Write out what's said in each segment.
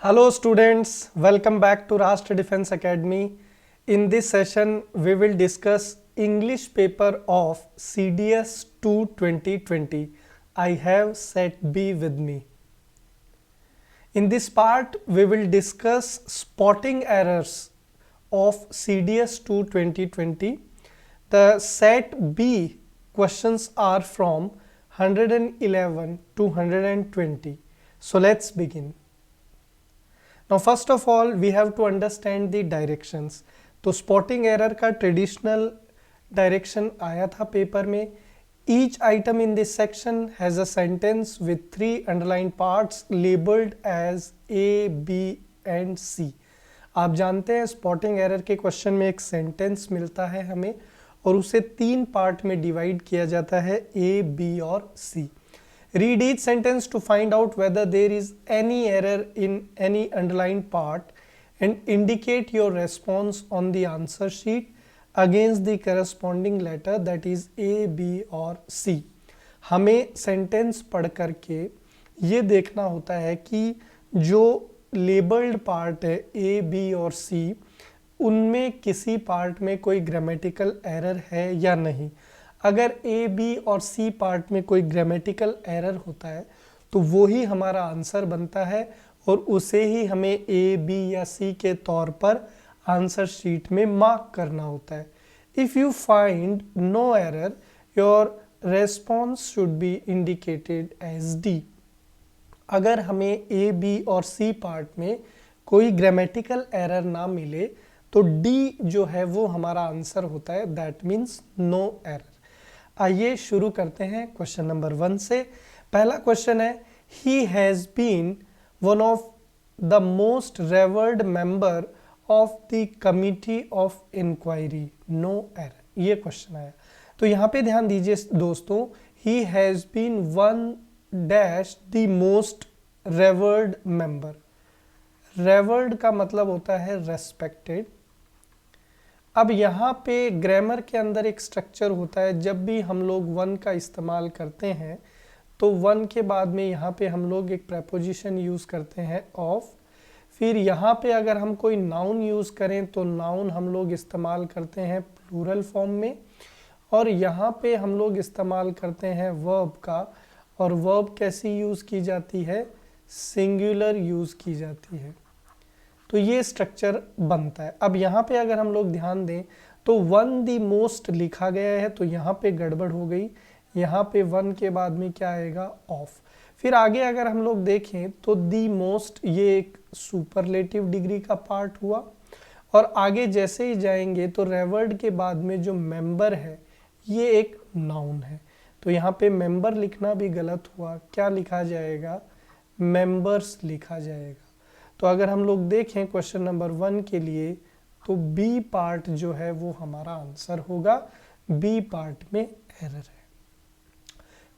Hello students, welcome back to Rashtra Defense Academy. In this session, we will discuss English paper of CDS 2 2020. I have set B with me. In this part, we will discuss spotting errors of CDS 2 2020. The set B questions are from 111 to 120. So let's begin. Now first of all we have to understand the directions. तो spotting error का traditional direction आया था paper में. Each item in this section has a sentence with 3 underlined parts labeled as A, B and C. आप जानते हैं spotting error के question में एक सेंटेंस मिलता है हमें और उसे 3 पार्ट में डिवाइड किया जाता है A, B और C. Read each sentence to find out whether there is any error in any underlined part and indicate your response on the answer sheet against the corresponding letter that is A, B और C. हमें sentence पढ़ करके ये देखना होता है कि जो लेबल्ड पार्ट है A, B और C उनमें किसी पार्ट में कोई ग्रामेटिकल एरर है या नहीं. अगर ए, बी और सी पार्ट में कोई ग्रामेटिकल एरर होता है तो वो ही हमारा आंसर बनता है और उसे ही हमें ए, बी या सी के तौर पर आंसर शीट में मार्क करना होता है. If you find no error your response should be indicated as D. अगर हमें ए, बी और सी पार्ट में कोई ग्रामेटिकल एरर ना मिले तो डी जो है वो हमारा आंसर होता है. That means no error. आइए शुरू करते हैं क्वेश्चन नंबर 1 से. पहला क्वेश्चन है he has been one of the most revered member of the committee of inquiry. No error, ये क्वेश्चन आया. तो यहाँ पे ध्यान दीजिए दोस्तों, he has been one dash the most revered member. Revered का मतलब होता है रेस्पेक्टेड. अब यहाँ पे ग्रामर के अंदर एक स्ट्रक्चर होता है. जब भी हम लोग वन का इस्तेमाल करते हैं तो वन के बाद में यहाँ पे हम लोग एक प्रेपोजिशन यूज़ करते हैं ऑफ. फिर यहाँ पे अगर हम कोई नाउन यूज़ करें तो नाउन हम लोग इस्तेमाल करते हैं प्लूरल फॉर्म में. और यहाँ पे हम लोग इस्तेमाल करते हैं वर्ब का. और वर्ब कैसी यूज़ की जाती है? सिंगुलर यूज़ की जाती है. तो ये स्ट्रक्चर बनता है. अब यहाँ पे अगर हम लोग ध्यान दें तो वन दी मोस्ट लिखा गया है तो यहाँ पे गड़बड़ हो गई. यहाँ पे वन के बाद में क्या आएगा? ऑफ. फिर आगे अगर हम लोग देखें तो दी मोस्ट ये एक सुपरलेटिव डिग्री का पार्ट हुआ. और आगे जैसे ही जाएंगे तो रेवर्ड के बाद में जो मेंबर है ये एक नाउन है. तो यहाँ पे मेंबर लिखना भी गलत हुआ. क्या लिखा जाएगा? मेंबर्स लिखा जाएगा. तो अगर हम लोग देखें क्वेश्चन नंबर 1 के लिए तो बी पार्ट जो है वो हमारा आंसर होगा. बी पार्ट में एरर है.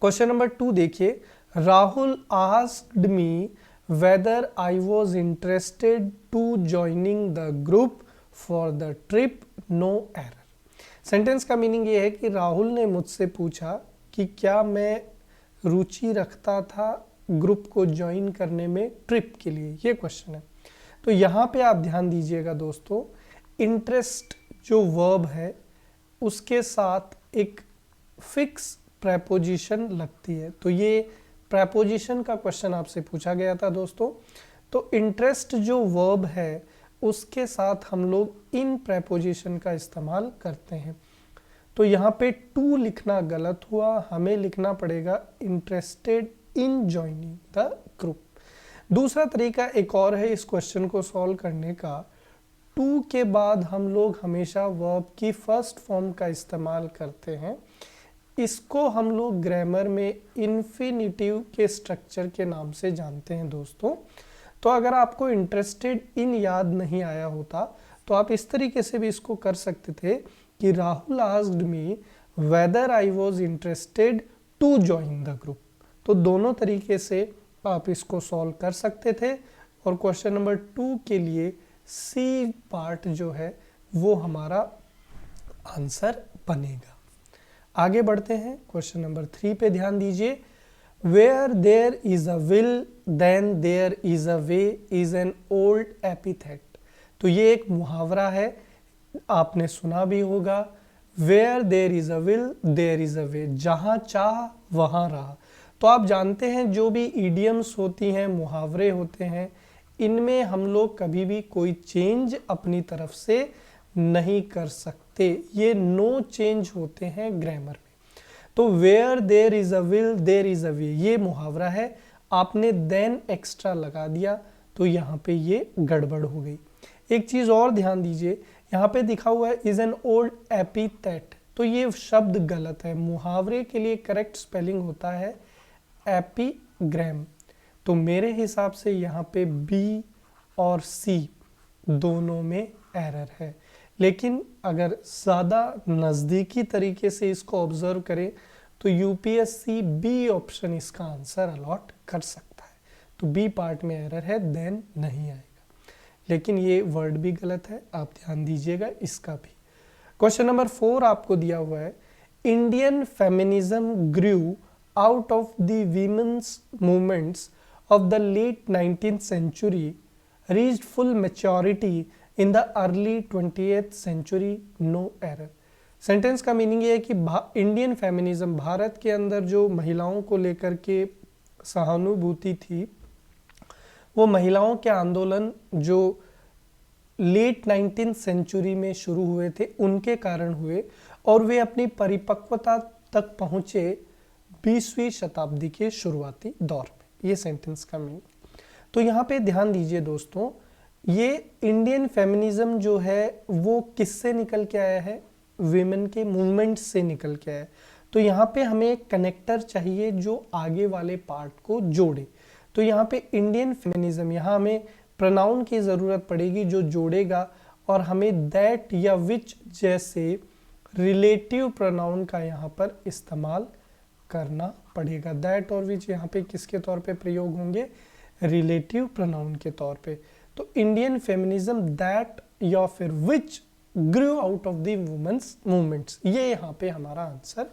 क्वेश्चन नंबर 2 देखिए. Rahul asked me whether I was interested to joining the group for the trip. No error. Sentence का मीनिंग ये है कि राहुल ने मुझसे पूछा कि क्या मैं रुचि रखता था ग्रुप को ज्वाइन करने में ट्रिप के लिए. ये क्वेश्चन है. तो यहाँ पे आप ध्यान दीजिएगा दोस्तों, इंटरेस्ट जो वर्ब है उसके साथ एक फिक्स प्रेपोजिशन लगती है. तो ये प्रेपोजिशन का क्वेश्चन आपसे पूछा गया था दोस्तों. तो इंटरेस्ट जो वर्ब है उसके साथ हम लोग इन प्रेपोजिशन का इस्तेमाल करते हैं. तो यहाँ पे टू लिखना गलत हुआ. हमें लिखना पड़ेगा interested in joining the group. दूसरा तरीका एक और है इस क्वेश्चन को सॉल्व करने का. टू के बाद हम लोग हमेशा वर्ब की फर्स्ट फॉर्म का इस्तेमाल करते हैं. इसको हम लोग ग्रामर में इन्फिनिटिव के स्ट्रक्चर के नाम से जानते हैं दोस्तों. तो अगर आपको इंटरेस्टेड इन याद नहीं आया होता तो आप इस तरीके से भी इसको कर सकते थे कि Rahul asked me whether I was interested to join the group. तो दोनों तरीके से आप इसको सॉल्व कर सकते थे. और क्वेश्चन नंबर 2 के लिए सी पार्ट जो है वो हमारा आंसर बनेगा. आगे बढ़ते हैं. क्वेश्चन नंबर 3 पे ध्यान दीजिए. Where there is a will then there is a way is an old epithet. तो ये एक मुहावरा है, आपने सुना भी होगा, where there is a will there is a way, जहाँ चाह वहाँ रहा। तो आप जानते हैं जो भी इडियम्स होती हैं, मुहावरे होते हैं, इनमें हम लोग कभी भी कोई चेंज अपनी तरफ से नहीं कर सकते, ये नो चेंज होते हैं ग्रामर में। तो where there is a will there is a way ये मुहावरा है, आपने देन एक्स्ट्रा लगा दिया तो यहाँ पे ये गड़बड़ हो गई। एक चीज़ और ध्यान दीजिए, यहाँ पे दिखा हुआ है इज एन ओल्ड एपिथेट, तो ये शब्द गलत है। मुहावरे के लिए करेक्ट स्पेलिंग होता है एपिग्राम। तो मेरे हिसाब से यहाँ पे बी और सी दोनों में एरर है, लेकिन अगर ज़्यादा नज़दीकी तरीके से इसको ऑब्जर्व करें तो यूपीएससी बी ऑप्शन इसका आंसर अलॉट कर सकता है। तो बी पार्ट में एरर है, देन नहीं आएगा, लेकिन ये वर्ड भी गलत है, आप ध्यान दीजिएगा इसका भी। क्वेश्चन नंबर 4 आपको दिया हुआ है, Indian feminism grew out of the women's movements of the late 19th century reached full maturity in the early 20th century, no error। Sentence का मीनिंग ये है कि इंडियन फेमिनिज्म, भारत के अंदर जो महिलाओं को लेकर के सहानुभूति थी, वो महिलाओं के आंदोलन जो लेट 19th सेंचुरी में शुरू हुए थे उनके कारण हुए, और वे अपनी परिपक्वता तक पहुँचे 20वीं शताब्दी के शुरुआती दौर में। ये सेंटेंस का मीनिंग। तो यहाँ पे ध्यान दीजिए दोस्तों, ये इंडियन फेमिनिज्म जो है वो किससे निकल के आया है, विमेन के मूवमेंट से निकल के आया है। तो यहाँ पे हमें एक कनेक्टर चाहिए जो आगे वाले पार्ट को जोड़े। तो यहाँ पे इंडियन फेमिनिज्म, यहाँ हमें प्रोनाउन की ज़रूरत पड़ेगी जो जोड़ेगा, और हमें दैट या विच जैसे रिलेटिव प्रोनाउन का यहाँ पर इस्तेमाल करना पड़ेगा। दैट और विच यहाँ पे किसके तौर पे प्रयोग होंगे, रिलेटिव प्रोनाउन के तौर पे। तो इंडियन फेमिनिज्म दैट या फिर which grew out of the women's movements, ये यहाँ पे हमारा आंसर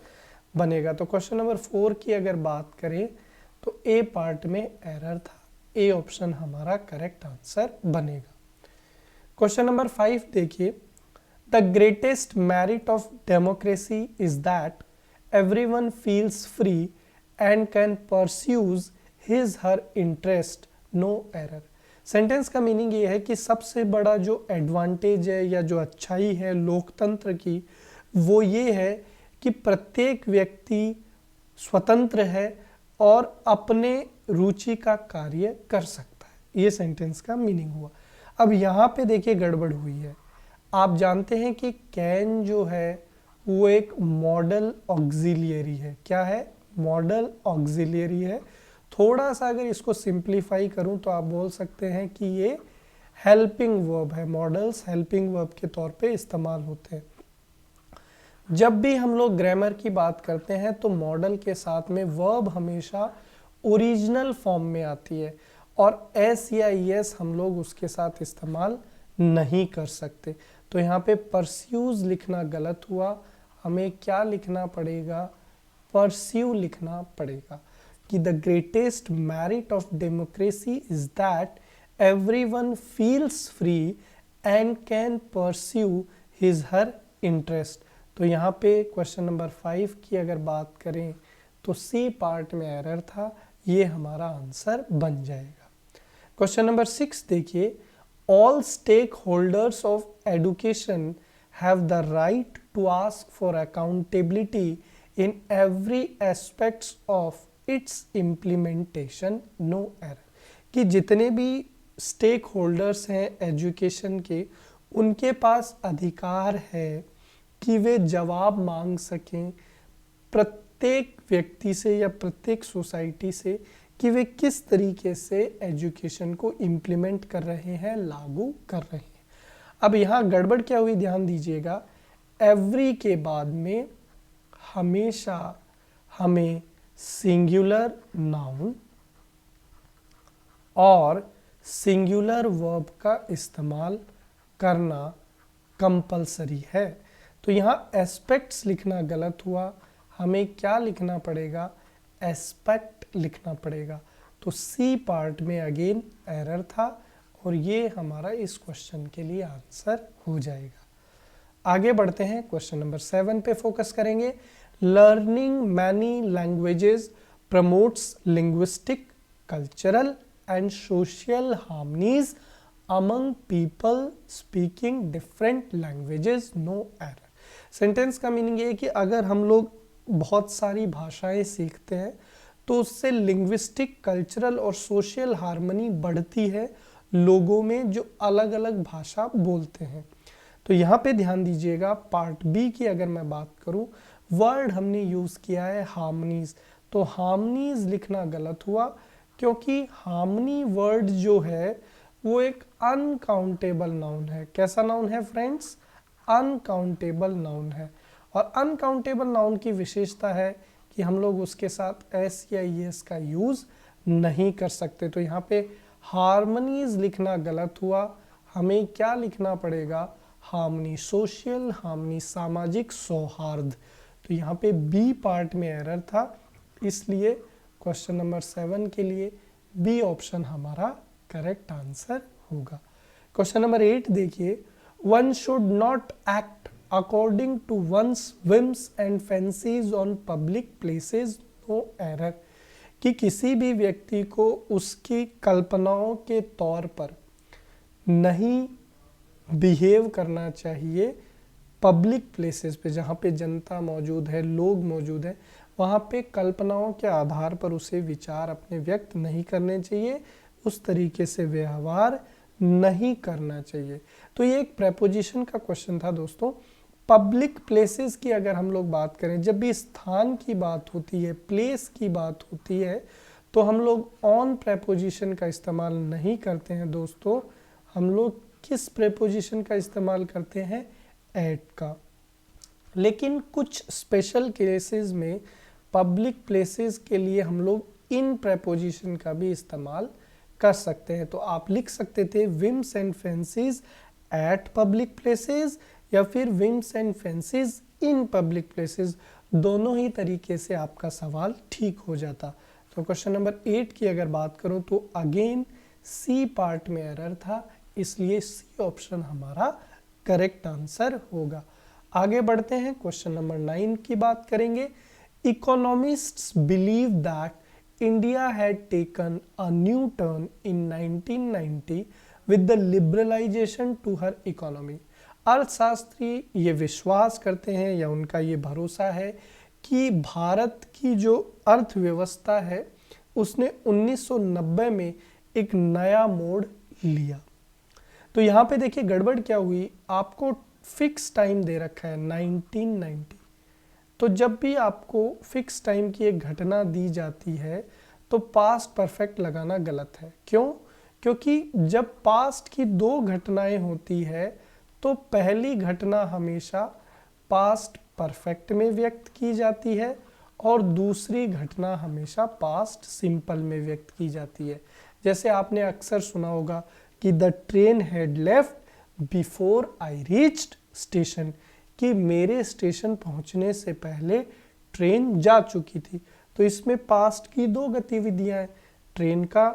बनेगा। तो क्वेश्चन नंबर 4 की अगर बात करें तो ए पार्ट में एरर था, ए ऑप्शन हमारा करेक्ट आंसर बनेगा। क्वेश्चन नंबर 5 देखिए, the greatest merit of democracy is that everyone feels free and can pursues his her interest, no error. Sentence का मीनिंग ये है कि सबसे बड़ा जो एडवांटेज है या जो अच्छाई है लोकतंत्र की, वो ये है कि प्रत्येक व्यक्ति स्वतंत्र है और अपने रुचि का कार्य कर सकता है। ये सेंटेंस का मीनिंग हुआ। अब यहाँ पे देखिए गड़बड़ हुई है। आप जानते हैं कि कैन जो है वो एक मॉडल ऑक्सिलियरी है। क्या है, मॉडल ऑक्सिलियरी है। थोड़ा सा अगर इसको सिंप्लीफाई करूं तो आप बोल सकते हैं कि ये हेल्पिंग वर्ब है। मॉडल्स हेल्पिंग वर्ब के तौर पे इस्तेमाल होते हैं। जब भी हम लोग ग्रामर की बात करते हैं तो मॉडल के साथ में वर्ब हमेशा ओरिजिनल फॉर्म में आती है, और एस या एस हम लोग उसके साथ इस्तेमाल नहीं कर सकते। तो यहाँ पे परस्यूज लिखना गलत हुआ, हमें क्या लिखना पड़ेगा, परस्यू लिखना पड़ेगा। कि the greatest merit of democracy is that everyone feels free and can pursue his her interest. तो यहाँ पे क्वेश्चन नंबर 5 की अगर बात करें तो सी पार्ट में एरर था, ये हमारा आंसर बन जाएगा। क्वेश्चन नंबर 6 देखिए, all stake holders of education have the right to ask for accountability in every aspects of its implementation, no error. कि जितने भी स्टेक होल्डर्स हैं एजुकेशन के, उनके पास अधिकार है कि वे जवाब मांग सकें प्रत्येक व्यक्ति से या प्रत्येक सोसाइटी से कि वे किस तरीके से एजुकेशन को इम्प्लीमेंट कर रहे हैं, लागू कर रहे हैं। अब यहाँ गड़बड़ क्या हुई, ध्यान दीजिएगा। एवरी के बाद में हमेशा हमें सिंगुलर नाउन और सिंगुलर वर्ब का इस्तेमाल करना कंपलसरी है। तो यहाँ एस्पेक्ट्स लिखना गलत हुआ, हमें क्या लिखना पड़ेगा, एस्पेक्ट लिखना पड़ेगा। तो सी पार्ट में अगेन एरर था और ये हमारा इस क्वेश्चन के लिए आंसर हो जाएगा। आगे बढ़ते हैं, क्वेश्चन नंबर 7 पे फोकस करेंगे। Learning many languages promotes linguistic, cultural and social harmonies among people speaking different languages, no error. Sentence का मीनिंग ये है कि अगर हम लोग बहुत सारी भाषाएं सीखते हैं तो उससे लिंग्विस्टिक, कल्चरल और सोशल हार्मनी बढ़ती है लोगों में जो अलग अलग भाषा बोलते हैं। तो यहाँ पे ध्यान दीजिएगा, पार्ट बी की अगर मैं बात करूँ, वर्ड हमने यूज़ किया है हार्मनीज। तो हार्मनीज लिखना गलत हुआ क्योंकि हार्मनी वर्ड जो है वो एक अनकाउंटेबल नाउन है। कैसा नाउन है फ्रेंड्स? अनकाउंटेबल नाउन है। और अनकाउंटेबल नाउन की विशेषता है कि हम लोग उसके साथ एस या एस का यूज़ नहीं कर सकते। तो यहाँ पे हार्मनीज लिखना गलत हुआ, हमें क्या लिखना पड़ेगा? हार्मनी, सोशल हार्मनी, सामाजिक सौहार्द। तो यहाँ पे बी पार्ट में एरर था, इसलिए क्वेश्चन नंबर 7 के लिए बी ऑप्शन हमारा करेक्ट आंसर होगा। क्वेश्चन नंबर 8 देखिए, one should not act according to one's whims and fancies on public places, no error. कि किसी भी व्यक्ति को उसकी कल्पनाओं के तौर पर नहीं बिहेव करना चाहिए पब्लिक प्लेसेस पे, जहाँ पे जनता मौजूद है, लोग मौजूद है, वहाँ पे कल्पनाओं के आधार पर उसे विचार अपने व्यक्त नहीं करने चाहिए, उस तरीके से व्यवहार नहीं करना चाहिए। तो ये एक प्रेपोजिशन का क्वेश्चन था दोस्तों। पब्लिक प्लेसेस की अगर हम लोग बात करें, जब भी स्थान की बात होती है, प्लेस की बात होती है, तो हम लोग ऑन प्रेपोजिशन का इस्तेमाल नहीं करते हैं दोस्तों। हम लोग किस प्रेपोजिशन का इस्तेमाल करते हैं? एट का। लेकिन कुछ स्पेशल केसेस में पब्लिक प्लेसेस के लिए हम लोग इन प्रेपोजिशन का भी इस्तेमाल कर सकते हैं। तो आप लिख सकते थे whims and fancies at public places या फिर whims and fancies in public places, दोनों ही तरीके से आपका सवाल ठीक हो जाता। तो क्वेश्चन नंबर 8 की अगर बात करूं तो अगेन सी पार्ट में एरर था, इसलिए सी ऑप्शन हमारा करेक्ट आंसर होगा। आगे बढ़ते हैं, क्वेश्चन नंबर 9 की बात करेंगे। Economists believe that India had taken a new turn in 1990 with the liberalization to her economy. अर्थशास्त्री ये विश्वास करते हैं या उनका ये भरोसा है कि भारत की जो अर्थव्यवस्था है उसने 1990 में एक नया मोड़ लिया। तो यहाँ पे देखिए गड़बड़ क्या हुई, आपको फिक्स टाइम दे रखा है 1990। तो जब भी आपको फिक्स टाइम की एक घटना दी जाती है तो पास्ट परफेक्ट लगाना गलत है। क्यों? क्योंकि जब पास्ट की दो घटनाएं होती है तो पहली घटना हमेशा पास्ट परफेक्ट में व्यक्त की जाती है और दूसरी घटना हमेशा पास्ट सिंपल में व्यक्त की जाती है। जैसे आपने अक्सर सुना होगा कि the train had left before I reached station, कि मेरे स्टेशन पहुंचने से पहले ट्रेन जा चुकी थी। तो इसमें पास्ट की दो गतिविधियां हैं, ट्रेन का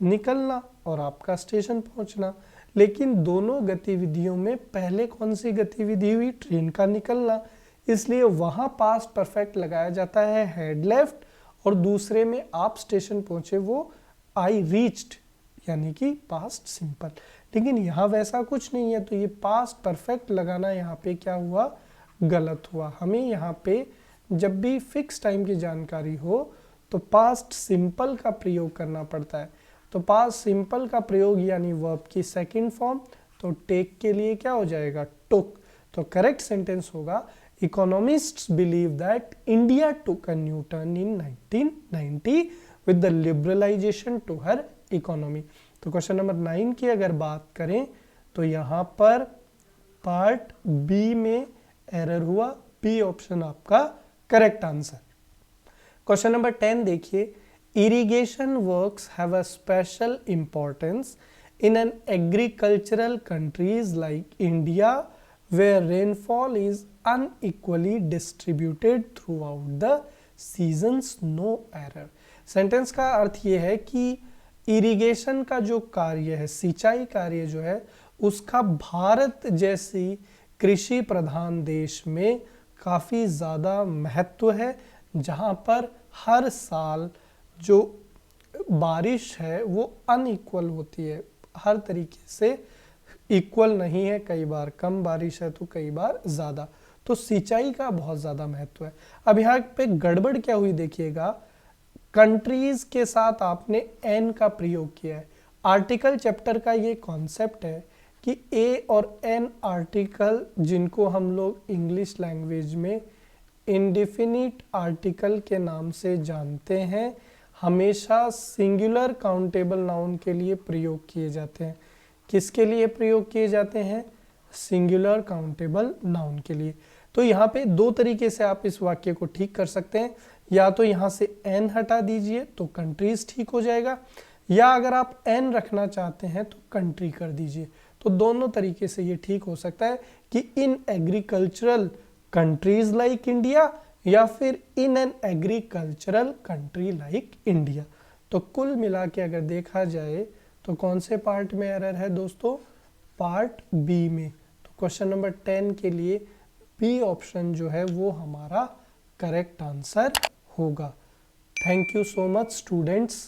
निकलना और आपका स्टेशन पहुंचना। लेकिन दोनों गतिविधियों में पहले कौन सी गतिविधि हुई? ट्रेन का निकलना, इसलिए वहां पास्ट परफेक्ट लगाया जाता है हैड लेफ्ट, और दूसरे में आप स्टेशन पहुंचे वो आई रीच्ड यानी कि पास्ट सिंपल। लेकिन यहाँ वैसा कुछ नहीं है, तो ये पास्ट परफेक्ट लगाना यहाँ पे क्या हुआ? गलत हुआ। हमें यहाँ पे जब भी फिक्स टाइम की जानकारी हो तो पास्ट सिंपल का प्रयोग करना पड़ता है। तो पास्ट सिंपल का प्रयोग यानी वर्ब की सेकंड फॉर्म, तो टेक के लिए क्या हो जाएगा? टुक। तो करेक्ट सेंटेंस होगा economists believe that India took a new turn in 1990 with the liberalization to her economy. तो क्वेश्चन नंबर 9 की अगर बात करें तो यहाँ पर पार्ट बी में एरर हुआ, बी ऑप्शन आपका करेक्ट आंसर। क्वेश्चन नंबर 10 देखिए, irrigation works have a special importance in an agricultural countries like India where rainfall is unequally distributed throughout the seasons no error. Sentence का अर्थ ये है कि irrigation का जो कार्य है, सिंचाई कार्य जो है, उसका भारत जैसी कृषि प्रधान देश में काफ़ी ज़्यादा महत्व है, जहाँ पर हर साल जो बारिश है वो अनइक्वल होती है, हर तरीके से इक्वल नहीं है, कई बार कम बारिश है तो कई बार ज़्यादा। तो सिंचाई का बहुत ज़्यादा महत्व है। अब यहाँ पे गड़बड़ क्या हुई देखिएगा, कंट्रीज के साथ आपने एन का प्रयोग किया है। आर्टिकल चैप्टर का ये कॉन्सेप्ट है कि ए और एन आर्टिकल, जिनको हम लोग इंग्लिश लैंग्वेज में इंडेफिनिट आर्टिकल के नाम से जानते हैं, हमेशा सिंगुलर काउंटेबल नाउन के लिए प्रयोग किए जाते हैं। किसके लिए प्रयोग किए जाते हैं? सिंगुलर काउंटेबल नाउन के लिए। तो यहाँ पे दो तरीके से आप इस वाक्य को ठीक कर सकते हैं, या तो यहाँ से एन हटा दीजिए तो कंट्रीज ठीक हो जाएगा, या अगर आप एन रखना चाहते हैं तो कंट्री कर दीजिए। तो दोनों तरीके से ये ठीक हो सकता है कि in agricultural countries like India, या फिर in an agricultural country like India. तो कुल मिला के अगर देखा जाए तो कौन से पार्ट में एरर है दोस्तों? पार्ट बी में। तो क्वेश्चन नंबर 10 के लिए बी ऑप्शन जो है वो हमारा करेक्ट आंसर होगा। Thank you so much students.